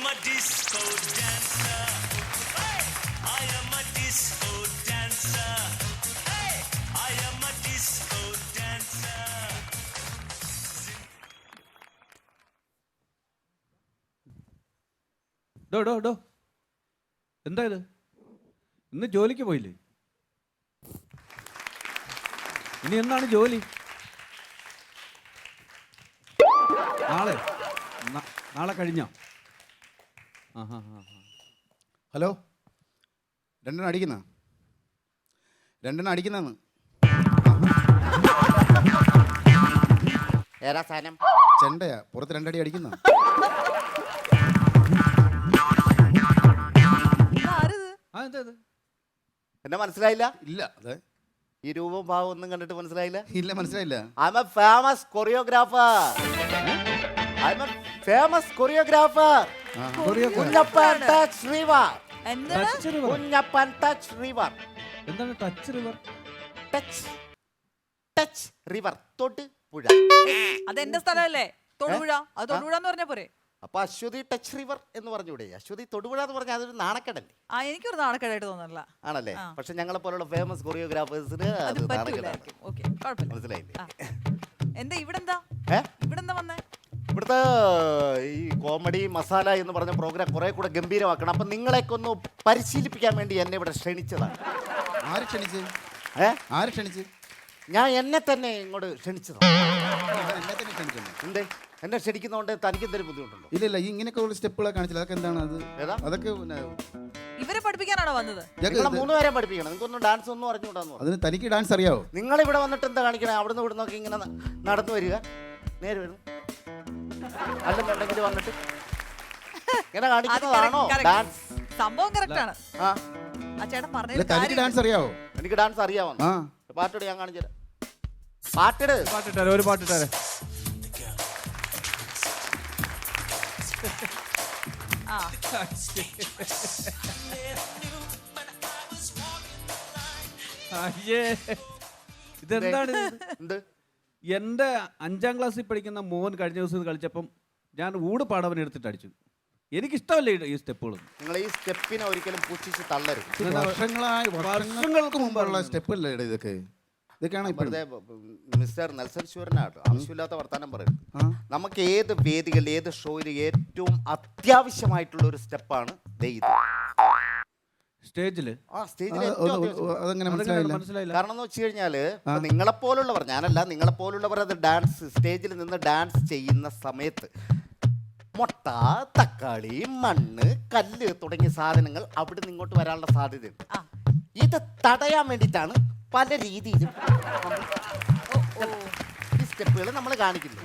am a disco dancer. Hey, I am a disco dancer. Hey, I am a disco dancer. ഡോ എന്താ ഇത്? ഇന്ന് ജോലിക്ക് പോയില്ലേ? ഇനി എന്നാണ് ജോലി? നാളെ കഴിഞ്ഞോ? ഹലോ, രണ്ടെണ്ണം അടിക്കുന്നെന്ന്. ഏതാ സാധനം? ചെണ്ടയാ, പുറത്ത് രണ്ടടി അടിക്കുന്ന. എന്നെ മനസ്സിലായില്ല? ഇല്ല, അതെ. ഈ രൂപം ഭാവം ഒന്നും കണ്ടിട്ട് മനസ്സിലായില്ല? ഇല്ല, മനസ്സിലായില്ല. I am a famous choreographer. Kunjappan touch river. Kunjappan touch river. എന്താണ് ടച്ച് റിവർ? ടച്ച് റിവർ, തൊട്ട് പുഴ. അതെന്റെ സ്ഥലമല്ലേ തൊടുപുഴ? അത് തൊടുപുഴ എന്ന് പറഞ്ഞ പോരെ? അപ്പൊ അശ്വതി ടച്ച് റിവർ എന്ന് പറഞ്ഞൂടെ? അശ്വതി തൊടുപുഴ എന്ന് പറഞ്ഞാൽ അതൊരു നാണക്കേടല്ലേ? എനിക്കൊരു നാണക്കേടായിട്ട് തോന്നല്ല. ആണല്ലേ? പക്ഷെ ഞങ്ങളെ പോലുള്ള ഫേമസ് കൊറിയോഗ്രാഫേഴ്സിന് അത് നാണക്കേടായിരിക്കും. മനസ്സിലായില്ലേ? എന്താ ഇവിടെന്താ വന്നേ? ഇവിടുത്തെ ഈ കോമഡി മസാല എന്ന് പറഞ്ഞ പ്രോഗ്രാം കുറെ കൂടെ ഗംഭീരമാക്കണം. അപ്പൊ നിങ്ങളെയൊക്കെ ഒന്ന് പരിശീലിപ്പിക്കാൻ വേണ്ടി എന്നെ ഇവിടെ ക്ഷണിച്ചതാണ്. ആര് ക്ഷണിച്ച്? ഞാൻ എന്നെ തന്നെ ഇങ്ങോട്ട് ക്ഷണിച്ചതാണ്. എന്നെ തന്നെ ക്ഷണിച്ചു. എന്തേ എന്നെ ക്ഷണിക്കുന്നതുകൊണ്ട് തനിക്ക് എന്തൊരു ബുദ്ധിമുട്ടുണ്ടോ? ഇല്ല, ഇങ്ങനെയൊക്കെ ഉള്ള സ്റ്റെപ്പുകളൊക്കെ കാണിച്ചില്ല. അതൊക്കെ എന്താണ് അത്? അതൊക്കെ ഇവരെ പഠിപ്പിക്കാനാണോ വന്നത്? നിങ്ങളെ 3 പേരെ പഠിപ്പിക്കണം. നിങ്ങൾക്കൊന്നും ഡാൻസ് ഒന്നും അറിഞ്ഞുകൂടാന്ന്. അതിന് തനിക്ക് ഡാൻസ് അറിയാവോ? നിങ്ങൾ ഇവിടെ വന്നിട്ട് എന്താ കാണിക്കണേ? അവിടുന്ന് ഇവിടുന്നൊക്കെ ഇങ്ങനെ നടന്നു വരിക, നേരെ വരും. അല്ലെന്നുണ്ടെങ്കിൽ വന്നിട്ട് ഇങ്ങനെ കാണിക്കുന്നതാണോ ഡാൻസ്? സംഭവം കറക്റ്റ് ആണ്. ആ ചേട്ടൻ പറഞ്ഞത് തനിക്ക് ഡാൻസ് അറിയാവോ? എനിക്ക് ഡാൻസ് അറിയാമോ? പാട്ടിട്, ഞാൻ കാണിച്ചു തരാം. പാട്ടിട്. ഒരു പാട്ടിട്ടാരെ. ഇതെന്താണ്? എന്ത്? എന്റെ 5ാം ക്ലാസ്സിൽ പഠിക്കുന്ന മോൻ കഴിഞ്ഞ ദിവസം കളിച്ചപ്പം ഞാൻ ഊട് പാടവൻ എടുത്തിട്ട് അടിച്ചു. എനിക്കിഷ്ടമല്ല ഈ സ്റ്റെപ്പുകൾ. നിങ്ങൾ ഈ സ്റ്റെപ്പിനെ ഒരിക്കലും പുച്ഛിച്ച് തള്ളരുത്. വർഷങ്ങൾക്ക് മുമ്പുള്ള സ്റ്റെപ്പല്ലേ ഇതൊക്കെ? ഇതൊക്കെയാണ് മിസ്റ്റർ നെൽസൺ ശൂരനാട്ടോ ആവശ്യമില്ലാത്ത വർത്താനം പറയും. നമുക്ക് ഏത് വേദികളിൽ, ഏത് ഷോയിൽ ഏറ്റവും അത്യാവശ്യമായിട്ടുള്ള ഒരു സ്റ്റെപ്പാണ് സ്റ്റേജില്. കാരണം എന്ന് വെച്ച് കഴിഞ്ഞാല് നിങ്ങളെപ്പോലുള്ളവർ, ഞാനല്ല, നിങ്ങളെപ്പോലുള്ളവർ അത് ഡാൻസ് സ്റ്റേജിൽ നിന്ന് ഡാൻസ് ചെയ്യുന്ന സമയത്ത് മുട്ട, തക്കാളി, മണ്ണ്, കല്ല് തുടങ്ങിയ സാധനങ്ങൾ അവിടെ നിന്ന് ഇങ്ങോട്ട് വരാനുള്ള സാധ്യതയുണ്ട്. ഇത് തടയാൻ വേണ്ടിയിട്ടാണ് പല രീതിയിലും ഈ സ്റ്റെപ്പുകൾ നമ്മൾ കാണിക്കുന്നത്.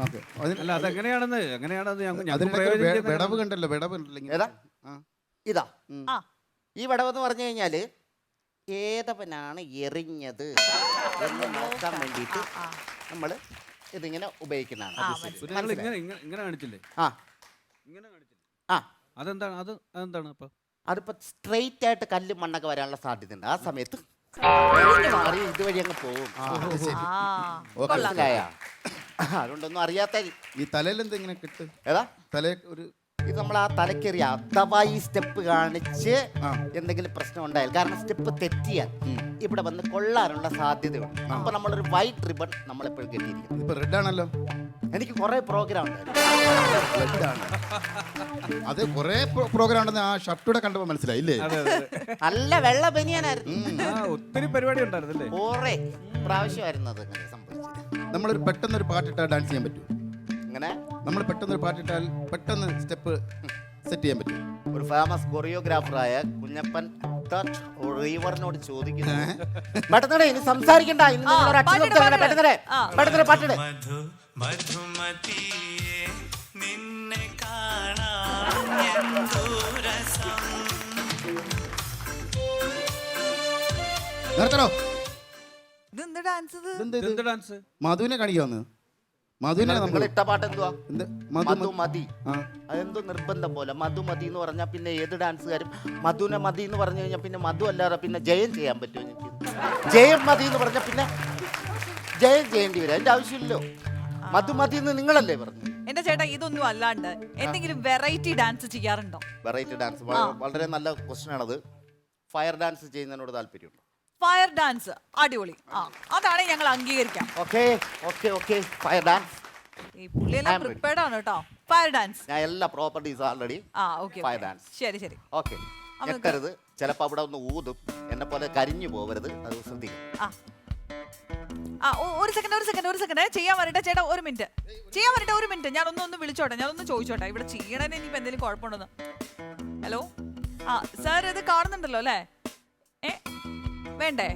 ഇതാ ഈ വിടവെന്ന് പറഞ്ഞു കഴിഞ്ഞാല് ഏതവനാണ് എറിഞ്ഞത് എന്ന് നോക്കാൻ വേണ്ടിയിട്ട് നമ്മൾ ഇതിങ്ങനെ ഉപയോഗിക്കുന്നതാണ്. അതിപ്പോ സ്ട്രെയിറ്റ് ആയിട്ട് കല്ലും മണ്ണൊക്കെ വരാനുള്ള സാധ്യത ഉണ്ട്. ആ സമയത്ത് ഇതുവഴി അങ്ങ് പോകും. അതുകൊണ്ടൊന്നും അറിയാത്ത ഈ തലയിൽ എന്താ ഇങ്ങനെ കിട്ടും? ഏതാ തല ഒരു ഇത് നമ്മൾ ആ തലക്കെറിയ അഥവാ ഈ സ്റ്റെപ്പ് കാണിച്ച് എന്തെങ്കിലും പ്രശ്നം ഉണ്ടായാൽ, കാരണം സ്റ്റെപ്പ് തെറ്റിയാൽ ഇവിടെ വന്ന് കൊള്ളാനുള്ള സാധ്യതയുണ്ട്. അപ്പൊ നമ്മളൊരു വൈറ്റ് റിബൺ നമ്മളെപ്പോഴും കെട്ടിയിരിക്കും. ഇപ്പൊ റെഡ് ആണല്ലോ. എനിക്ക് കുറെ പ്രോഗ്രാം ഉണ്ട്. അത് കുറെ പ്രോഗ്രാം ഉണ്ടെന്ന് ആ ഷർട്ടൂടെ കണ്ടപ്പോ മനസ്സിലായില്ലേ? നല്ല വെള്ള ബനിയനായിരുന്നു. ഒത്തിരി പരിപാടി ഉണ്ടായിരുന്നല്ലേ? കുറെ പ്രാവശ്യമായിരുന്നു അത് സംഭവിച്ചത്. നമ്മളൊരു പെട്ടെന്നൊരു പാട്ടിട്ടാൽ ഡാൻസ് ചെയ്യാൻ പറ്റും. ഇങ്ങനെ നമ്മൾ പെട്ടെന്നൊരു പാട്ടിട്ടാൽ പെട്ടെന്ന് സ്റ്റെപ്പ് സെറ്റ് ചെയ്യാൻ പറ്റും. ഒരു ഫേമസ് കൊറിയോഗ്രാഫറായ കുഞ്ഞപ്പൻ ടച്ച് റിവറിനോട് ചോദിക്കുന്നു. പെട്ടെന്നേ ഇനി സംസാരിക്കണ്ട. പെട്ടെന്നേ പാട്ടിട്. നിന്നെ കാണാൻ നിർത്തണോ? ഡാൻസ് മധുവിനെ കാണിക്കാന്ന്. നിങ്ങൾ ഇട്ട പാട്ട് എന്തുവാ? മധുമതി. അതെന്തോ നിർബന്ധം പോലെ മധുമതി എന്ന് പറഞ്ഞാൽ പിന്നെ ഏത് ഡാൻസുകാരും മധുനെ മതി എന്ന് പറഞ്ഞു കഴിഞ്ഞാൽ പിന്നെ മധു അല്ലാതെ പിന്നെ ജയം ചെയ്യാൻ പറ്റുമോ? എനിക്ക് ജയം മതി എന്ന് പറഞ്ഞാൽ പിന്നെ ജയം ചെയ്യേണ്ടി വരും. അതിന്റെ ആവശ്യമില്ലല്ലോ. മധുമതി എന്ന് നിങ്ങളല്ലേ പറഞ്ഞു? എന്റെ ചേട്ടാ ഇതൊന്നും അല്ലാണ്ട് എന്തെങ്കിലും വെറൈറ്റി ഡാൻസ് ചെയ്യാറുണ്ടോ? വെറൈറ്റി ഡാൻസ് വളരെ നല്ല ക്വസ്റ്റ്യൻ ആണത്. ഫയർ ഡാൻസ് ചെയ്യുന്നതിനോട് താല്പര്യമുണ്ടോ? ഫയർ ഡാൻസ് അടിപൊളി. അതാണ് ഞങ്ങൾ അംഗീകരിക്കാം. Okay okay okay fire dance. ഈ പുള്ളിയെല്ലാം പ്രിപ്പയർഡ് ആണ് കേട്ടോ. ഫയർ ഡാൻസ് ഞാൻ എല്ലാ properties already. Okay fire dance. ശരി ശരി. ഓക്കെ ഞെട്ടരുത്. ചിലപ്പോൾ അവിടെ ഒന്ന് ഊതും. എന്നെ പോലെ കരിഞ്ഞു പോകരുത്. അത് ശ്രദ്ധിക്കും. ഒരു സെക്കൻഡ് ചെയ്യാൻ വരട്ടെ ചേട്ടാ. ഒരു മിനിറ്റ് ഞാനൊന്ന് വിളിച്ചോട്ടെ. ഞാനൊന്ന് ചോദിച്ചോട്ടെ ഇവിടെ ചെയ്യണേന് ഇനിയിപ്പോ എന്തെങ്കിലും കുഴപ്പമുണ്ടെന്ന്. ഹലോ സാർ ഇത് കാണുന്നുണ്ടല്ലോ അല്ലേ? വേണ്ടേ?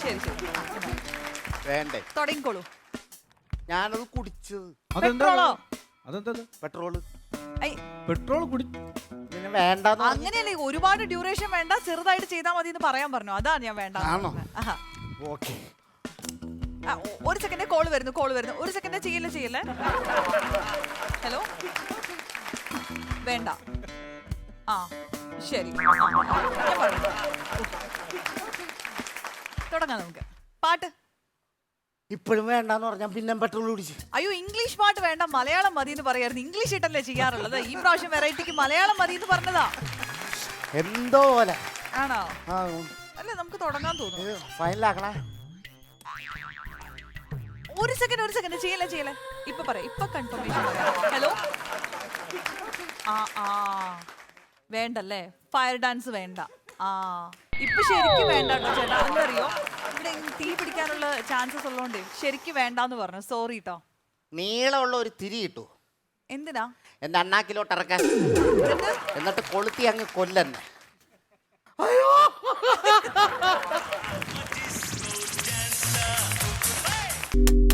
ശരി വേണ്ടേ? തുടങ്ങിക്കോളൂ. ഞാനത് കുടിച്ചത്. പെട്രോളോ? പെട്രോള്. പെട്രോൾ കുടി പിന്നെ വേണ്ടെന്ന് അങ്ങനെയല്ലേ, ഒരുപാട് ഡ്യൂറേഷൻ വേണ്ട, ചെറുതായിട്ട് ചെയ്താൽ മതി എന്ന് പറയാൻ പറഞ്ഞു. അതാണ് ഞാൻ വേണ്ട. ഓക്കെ ഒരു സെക്കൻഡ് കോള് വരുന്നു. ഒരു സെക്കൻഡ് ചെയ്യല്ലേ. ഹലോ വേണ്ട. ശരി ഞാൻ പറഞ്ഞു. തുടങ്ങാം നമുക്ക്. പാട്ട് ഇപ്പോഴും വേണ്ടെന്ന് പറഞ്ഞാൽ പിന്നെ പെട്രോൾ കുടിച്ചു. അയ്യോ ഇംഗ്ലീഷ് പാട്ട് വേണ്ട, മലയാളം മതി എന്ന് പറയായിരുന്നു. ഇംഗ്ലീഷ് ഇട്ടല്ലേ ചെയ്യാറുള്ളത്. ഈ പ്രാവശ്യം വെറൈറ്റിക്ക് മലയാളം മതി എന്ന് പറഞ്ഞതാ. എന്തോ പോലെ ആണോ? അല്ലേ നമുക്ക് തുടങ്ങാൻ തോന്നുന്നു. ഫൈനലാക്കണേ. ഒരു സെക്കൻഡ് ചെയ്യല്ലേ. ഇപ്പൊ പറയാം. ഇപ്പൊ കൺഫർമേഷൻ പറയാം. ഹലോ വേണ്ടല്ലേ? ഫയർ ഡാൻസ് വേണ്ട. ഇപ്പൊ ശരിക്കും വേണ്ട കേട്ടോ ചേട്ടാ. എന്തറിയോ, ഇവിടെ തീ പിടിക്കാനുള്ള ചാൻസസ് ഉള്ളതുകൊണ്ട് ശരിക്കും വേണ്ടാന്ന് പറഞ്ഞു. സോറി കേട്ടോ. നീളമുള്ള ഒരു തിരി കിട്ടൂ. എന്തിനാ? എന്റെ അണ്ണാക്കിലോട്ട് ഇറക്കാൻ. എന്നിട്ട് കൊളുത്തി അങ്ങ് കൊല്ലന്നെ. Disco dancer. Hey!